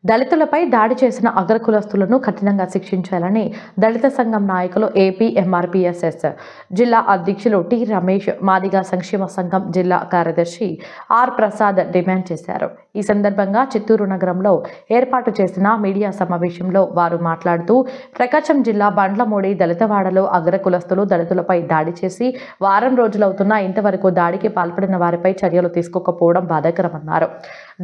దళితులపై దాడి చేసిన అగ్రకులస్తులను కఠినంగా శిక్షించాలని దళిత సంఘం నాయకులు ఏపీ ఎంఆర్పీఎస్ఎస్ జిల్లా అధ్యక్షులు టి రమేష్, మాదిగ సంక్షేమ సంఘం జిల్లా కార్యదర్శి ఆర్ ప్రసాద్ డిమాండ్ చేశారు. ఈ సందర్భంగా చిత్తూరు నగరంలో ఏర్పాటు చేసిన మీడియా సమావేశంలో వారు మాట్లాడుతూ, ప్రకాశం జిల్లా బండ్లమూడి దళితవాడలో అగ్రకులస్తులు దళితులపై దాడి చేసి వారం రోజులవుతున్నా ఇంతవరకు దాడికి పాల్పడిన వారిపై చర్యలు తీసుకోకపోవడం బాధాకరమన్నారు.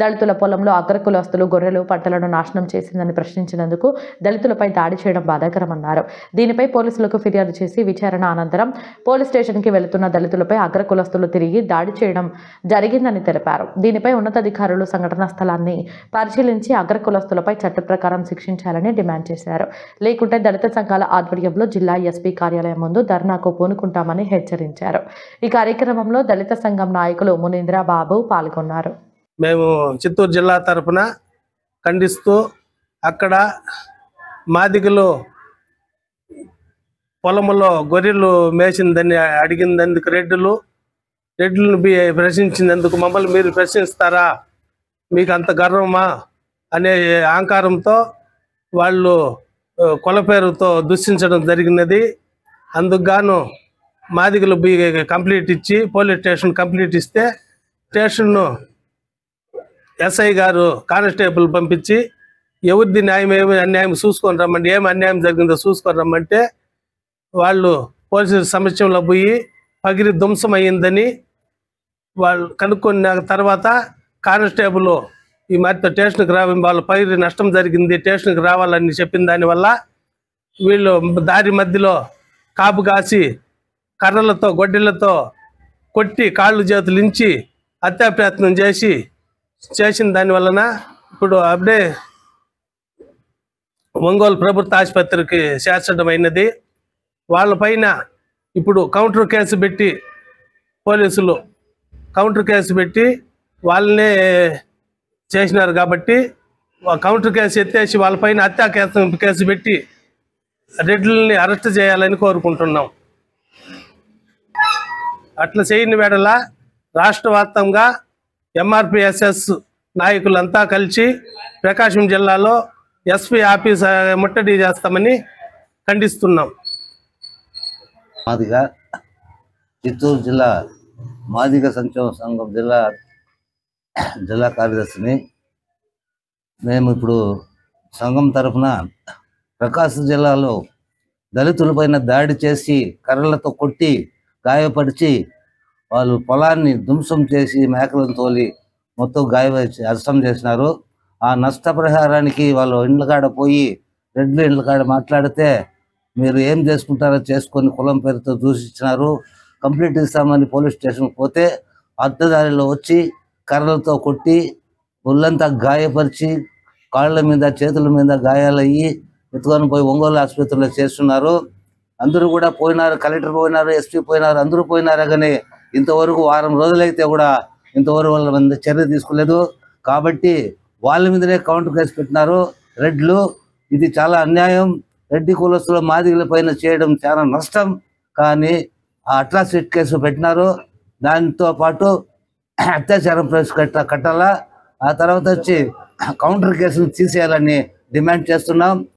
దళితుల పొలంలో అగ్రకులస్తులు గొర్రెలు పంటలను నాశనం చేసిందని ప్రశ్నించినందుకు దళితులపై దాడి చేయడం బాధాకరమన్నారు. దీనిపై పోలీసులకు ఫిర్యాదు చేసి విచారణ అనంతరం పోలీస్ స్టేషన్కి వెళుతున్న దళితులపై అగ్రకులస్తులు తిరిగి దాడి చేయడం జరిగిందని తెలిపారు. దీనిపై ఉన్నతాధికారులు సంఘటనా స్థలాన్ని పరిశీలించి అగ్రకులస్తులపై చట్ట ప్రకారం శిక్షించాలని డిమాండ్ చేశారు. లేకుంటే దళిత సంఘాల ఆధ్వర్యంలో జిల్లా ఎస్పీ కార్యాలయం ముందు ధర్నాకు పూనుకుంటామని హెచ్చరించారు. ఈ కార్యక్రమంలో దళిత సంఘం నాయకులు మునీంద్ర బాబు పాల్గొన్నారు. మేము చిత్తూరు జిల్లా తరఫున ఖండిస్తూ అక్కడ మాదిగలు పొలంలో గొర్రెలు మేసిందని అడిగినందుకు రెడ్లను ప్రశ్నించినందుకు మమ్మల్ని మీరు ప్రశ్నిస్తారా, మీకు అంత గర్వమా అనే అహంకారంతో వాళ్ళు కొల పేరుతో దూషించడం జరిగినది. అందుకు గాను మాదిగలు కంప్లీట్ ఇచ్చి పోలీస్ స్టేషన్ కంప్లీట్ ఇస్తే స్టేషన్ను ఎస్ఐ గారు కానిస్టేబుల్ పంపించి ఎవరిది న్యాయం ఏమి అన్యాయం చూసుకొని రమ్మంటే, ఏమి అన్యాయం జరిగిందో చూసుకొని రమ్మంటే వాళ్ళు పోలీసు సమస్యలో పోయి పగిరి ధ్వంసం అయ్యిందని వాళ్ళు కనుక్కున్న తర్వాత కానిస్టేబుల్ ఈ మధ్య స్టేషన్కి వాళ్ళ పగిరి నష్టం జరిగింది, స్టేషన్కి రావాలని చెప్పిన దానివల్ల వీళ్ళు దారి మధ్యలో కాపు కాసి కర్రలతో గొడ్డలతో కొట్టి కాళ్ళు చేతులు ఇంచి హత్యా ప్రయత్నం చేసిన దానివలన ఇప్పుడు అప్పుడే ఒంగోలు ప్రభుత్వ ఆసుపత్రికి చేర్చడం అయినది. వాళ్ళపైన ఇప్పుడు కౌంటర్ కేసు పెట్టి పోలీసులు కౌంటర్ కేసు పెట్టి వాళ్ళనే చేసినారు కాబట్టి కౌంటర్ కేసు ఎత్తేసి వాళ్ళపైన హత్యా కేసు పెట్టి రెడ్లని అరెస్ట్ చేయాలని కోరుకుంటున్నాం. అట్లా చేయని వేళ రాష్ట్ర వ్యాప్తంగా ఎంఆర్పీఎస్ఎస్ నాయకులంతా కలిసి ప్రకాశం జిల్లాలో ఎస్పీ ఆఫీస్ ముట్టడి చేస్తామని ఖండిస్తున్నాం. మాదిగ చిత్తూరు జిల్లా మాదిగ సంక్షేమ సంఘం జిల్లా కార్యదర్శిని. మేము ఇప్పుడు సంఘం తరఫున ప్రకాశం జిల్లాలో దళితులపైన దాడి చేసి కర్రలతో కొట్టి గాయపరిచి వాళ్ళు పొలాన్ని ధ్వంసం చేసి మేకలను తోలి మొత్తం అరెస్టం చేసినారు. ఆ నష్టపరిహారానికి వాళ్ళు ఇండ్లకాడ పోయి రెడ్లు ఇండ్లకాడ మాట్లాడితే మీరు ఏం చేసుకుంటారో చేసుకొని కులం పేరుతో దూషించినారు. కంప్లీట్ ఇస్తామని పోలీస్ స్టేషన్కి పోతే అడ్డదారిలో వచ్చి కర్రలతో కొట్టి ఒళ్ళంతా గాయపరిచి కాళ్ళ మీద చేతుల మీద గాయాలయ్యి ఎత్తుకొని పోయి ఒంగోలు ఆసుపత్రిలో చేస్తున్నారు. అందరూ కూడా పోయినారు, కలెక్టర్ పోయినారు, ఎస్పీ పోయినారు, అందరూ పోయినారు. కానీ ఇంతవరకు వారం రోజులైతే కూడా ఇంతవరకు వాళ్ళ మీద చర్య తీసుకోలేదు. కాబట్టి వాళ్ళ మీదనే కౌంటర్ కేసు పెట్టినారు రెడ్లు. ఇది చాలా అన్యాయం. రెడ్డి కులస్తుల మాదిగల పైన చేయడం చాలా నష్టం. కానీ ఆ అట్రాసిటీ కేసు పెట్టినారు. దాంతో పాటు అత్యాచారం కట్టాలా, ఆ తర్వాత వచ్చి కౌంటర్ కేసులు తీసేయాలని డిమాండ్ చేస్తున్నాం.